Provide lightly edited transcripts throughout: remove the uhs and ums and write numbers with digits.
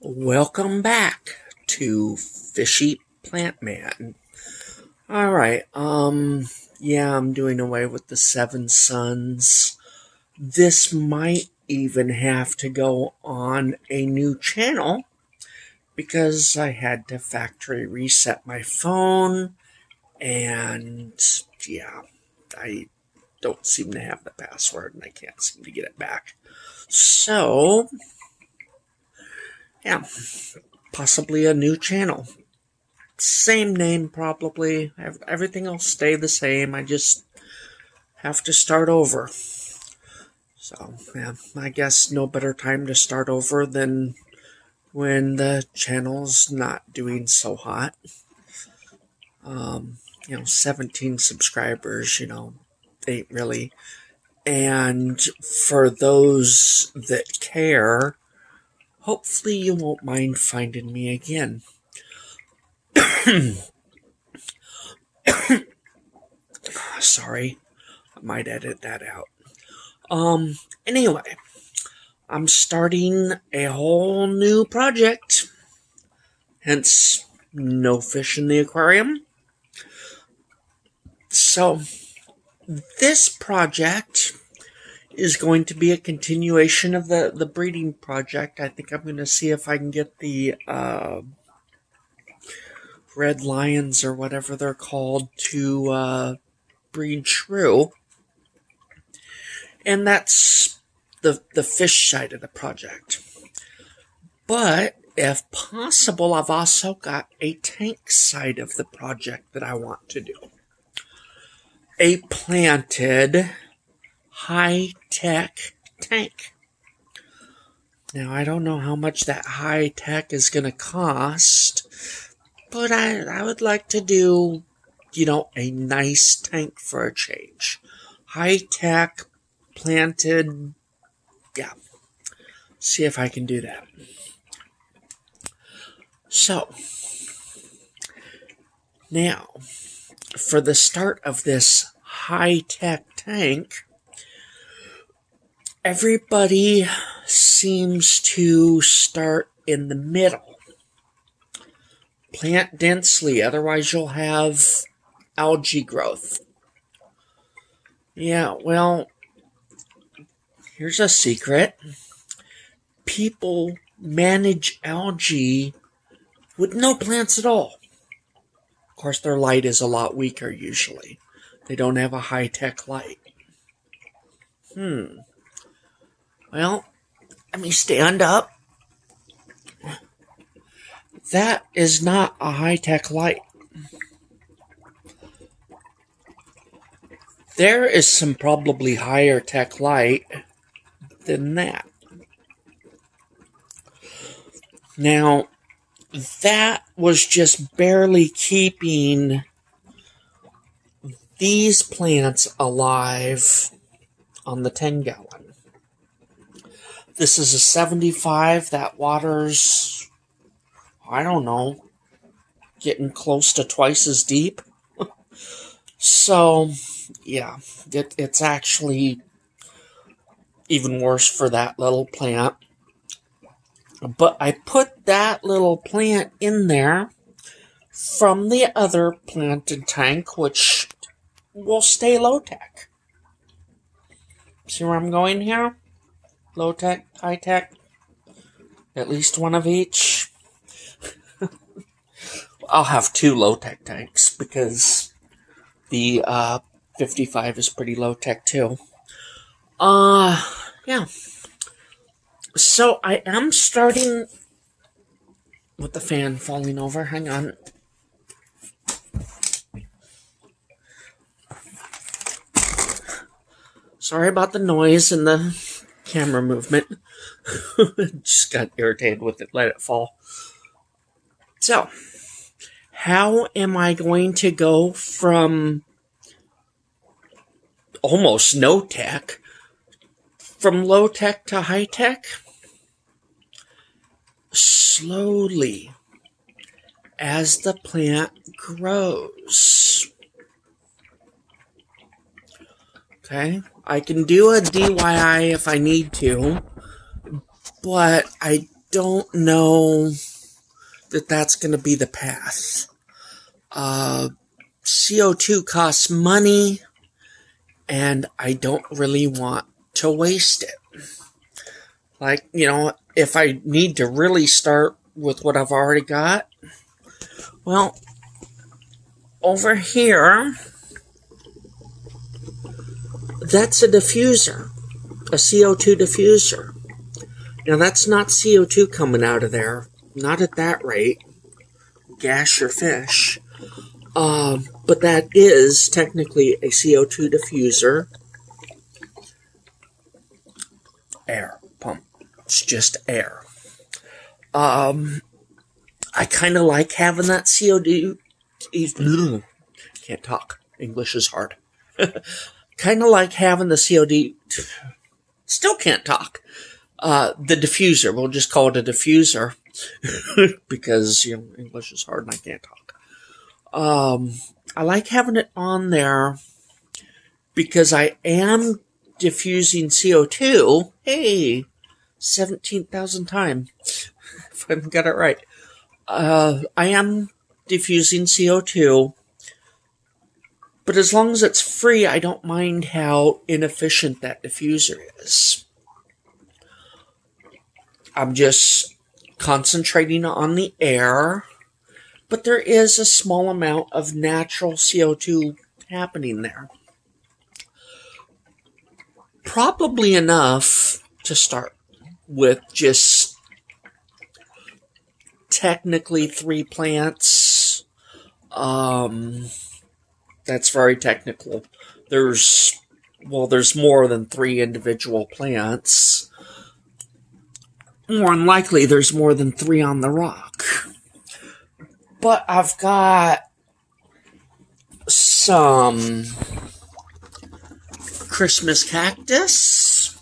Welcome back to Fishy Plant Man. Alright, yeah, I'm doing away with the Seven Suns. This might even have to go on a new channel because I had to factory reset my phone and yeah, I don't seem to have the password and I can't seem to get it back. So, yeah, possibly a new channel. Same name, probably. Everything will stay the same. I just have to start over. So, yeah, I guess no better time to start over than when the channel's not doing so hot. 17 subscribers, ain't really. And for those that care, hopefully you won't mind finding me again. Sorry, I might edit that out. Anyway, I'm starting a whole new project. Hence, no fish in the aquarium. So, this project is going to be a continuation of the breeding project. I think I'm going to see if I can get the red lions or whatever they're called to breed true. And that's the fish side of the project. But if possible, I've also got a tank side of the project that I want to do. A planted high-tech tank. Now, I don't know how much that high-tech is going to cost, but I would like to do, a nice tank for a change. High-tech, planted, yeah. See if I can do that. So, now, for the start of this high-tech tank, everybody seems to start in the middle. Plant densely, otherwise you'll have algae growth. Yeah, well, here's a secret. People manage algae with no plants at all. Of course, their light is a lot weaker usually. They don't have a high-tech light. Well, let me stand up. That is not a high-tech light. There is some probably higher tech light than that. Now, that was just barely keeping these plants alive on the 10-gallon. This is a 75 that water's, I don't know, getting close to twice as deep. So, yeah, it's actually even worse for that little plant. But I put that little plant in there from the other planted tank, which will stay low-tech. See where I'm going here? Low-tech, high-tech, at least one of each. I'll have 2 low-tech tanks because the 55 is pretty low-tech too. Yeah. So I am starting with the fan falling over. Hang on. Sorry about the noise and the camera movement. Just got irritated with it. Let it fall. So, how am I going to go from almost no tech, from low tech to high tech? Slowly, as the plant grows. Okay, I can do a DIY if I need to, but I don't know that that's going to be the path. CO2 costs money, and I don't really want to waste it. Like, if I need to really start with what I've already got, well, over here, that's a diffuser, a CO2 diffuser. Now, that's not CO2 coming out of there, not at that rate. Gas your fish. But that is technically a CO2 diffuser. Air pump. It's just air. I kind of like having that CO2. Can't talk. English is hard. Kind of like having the CO2. Still can't talk. The diffuser. We'll just call it a diffuser. Because, English is hard and I can't talk. I like having it on there because I am diffusing CO2. Hey, 17,000 times. If I got it right. I am diffusing CO2. But as long as it's free, I don't mind how inefficient that diffuser is. I'm just concentrating on the air. But there is a small amount of natural CO2 happening there. Probably enough to start with just technically 3 plants. That's very technical. There's more than 3 individual plants. More than likely, there's more than 3 on the rock. But I've got some Christmas cactus.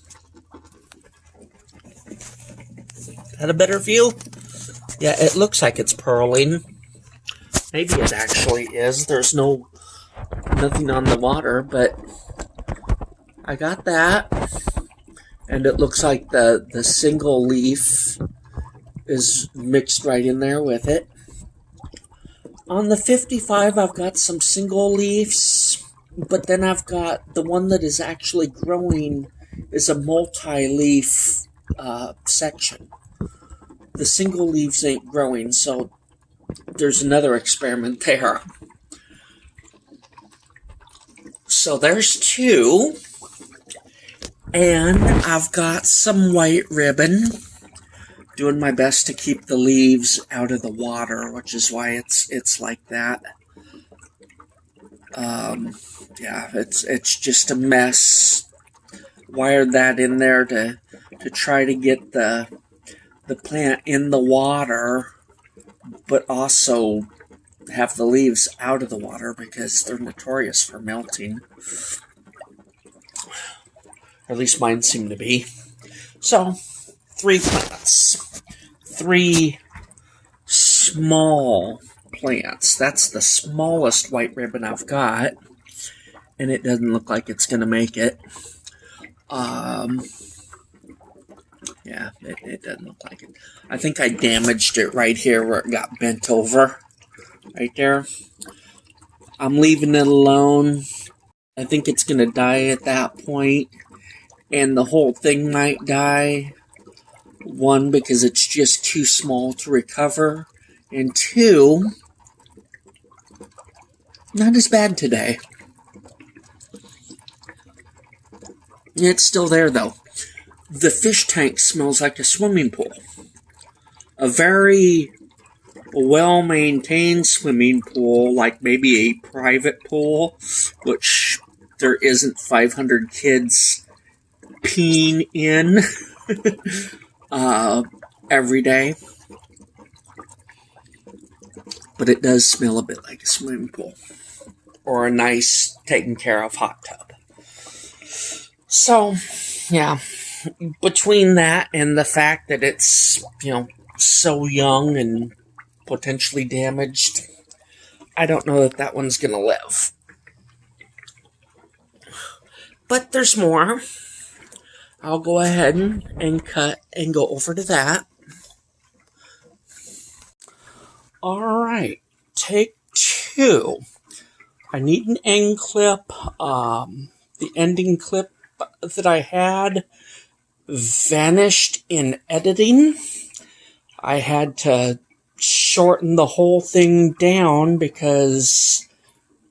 Is that a better view? Yeah, it looks like it's pearling. Maybe it actually is. There's nothing on the water, but I got that. And it looks like the single leaf is mixed right in there with it. On the 55, I've got some single leaves, but then I've got the one that is actually growing is a multi-leaf section. The single leaves ain't growing, so there's another experiment there. So there's 2, and I've got some white ribbon. Doing my best to keep the leaves out of the water, which is why it's like that. Yeah, it's just a mess. Wired that in there to try to get the plant in the water, but also have the leaves out of the water because they're notorious for melting. Or at least mine seem to be. So 3 plants. 3 small plants. That's the smallest white ribbon I've got. And it doesn't look like it's going to make it. Yeah, it doesn't look like it. I think I damaged it right here where it got bent over. Right there. I'm leaving it alone. I think it's going to die at that point. And the whole thing might die. 1, because it's just too small to recover. And 2, not as bad today. It's still there, though. The fish tank smells like a swimming pool. A very well-maintained swimming pool, like maybe a private pool, which there isn't 500 kids peeing in. Every day. But it does smell a bit like a swimming pool. Or a nice, taken care of hot tub. So, yeah. Between that and the fact that it's, so young and potentially damaged, I don't know that one's going to live. But there's more. I'll go ahead and cut and go over to that. Alright, take two. I need an end clip. The ending clip that I had vanished in editing. I had to shorten the whole thing down because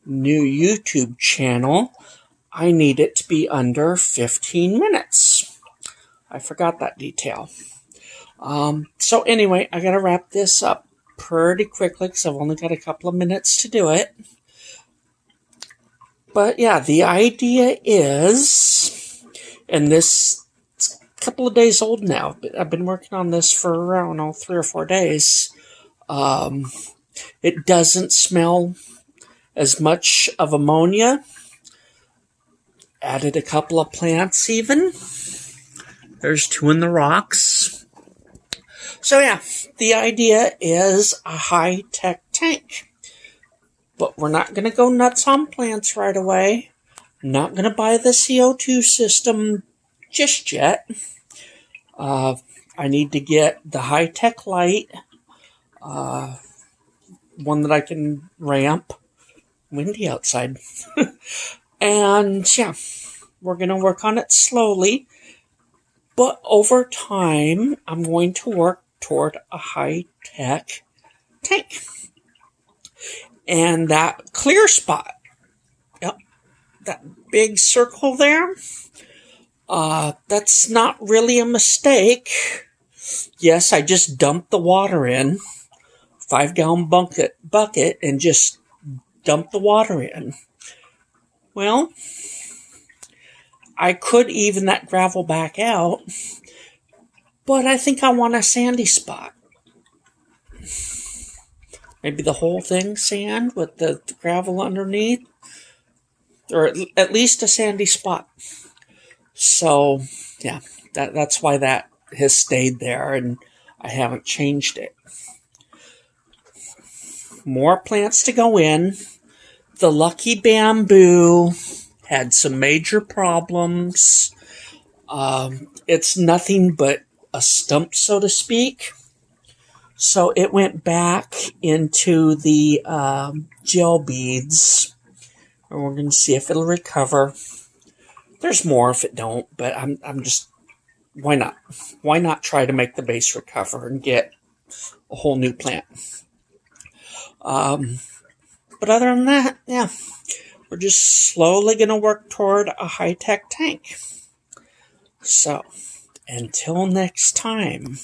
new YouTube channel, I need it to be under 15 minutes. I forgot that detail. So anyway, I gotta wrap this up pretty quickly because I've only got a couple of minutes to do it. But yeah, the idea is, and this it's a couple of days old now, but I've been working on this for, I don't know, 3 or 4 days. It doesn't smell as much of ammonia. Added a couple of plants even. There's 2 in the rocks. So yeah, the idea is a high-tech tank. But we're not going to go nuts on plants right away. Not going to buy the CO2 system just yet. I need to get the high-tech light. One that I can ramp. Windy outside. And yeah, we're going to work on it slowly. But over time, I'm going to work toward a high-tech tank. And that clear spot, yep, that big circle there, that's not really a mistake. Yes, I just dumped the water in, 5-gallon bucket, and just dumped the water in. Well, I could even that gravel back out, but I think I want a sandy spot. Maybe the whole thing sand with the gravel underneath. Or at least a sandy spot. So, yeah, that's why that has stayed there and I haven't changed it. More plants to go in. The lucky bamboo had some major problems. It's nothing but a stump, so to speak. So it went back into the gel beads, and we're going to see if it'll recover. There's more if it don't, but I'm just, why not? Why not try to make the base recover and get a whole new plant? But other than that, yeah, we're just slowly going to work toward a high-tech tank. So, until next time.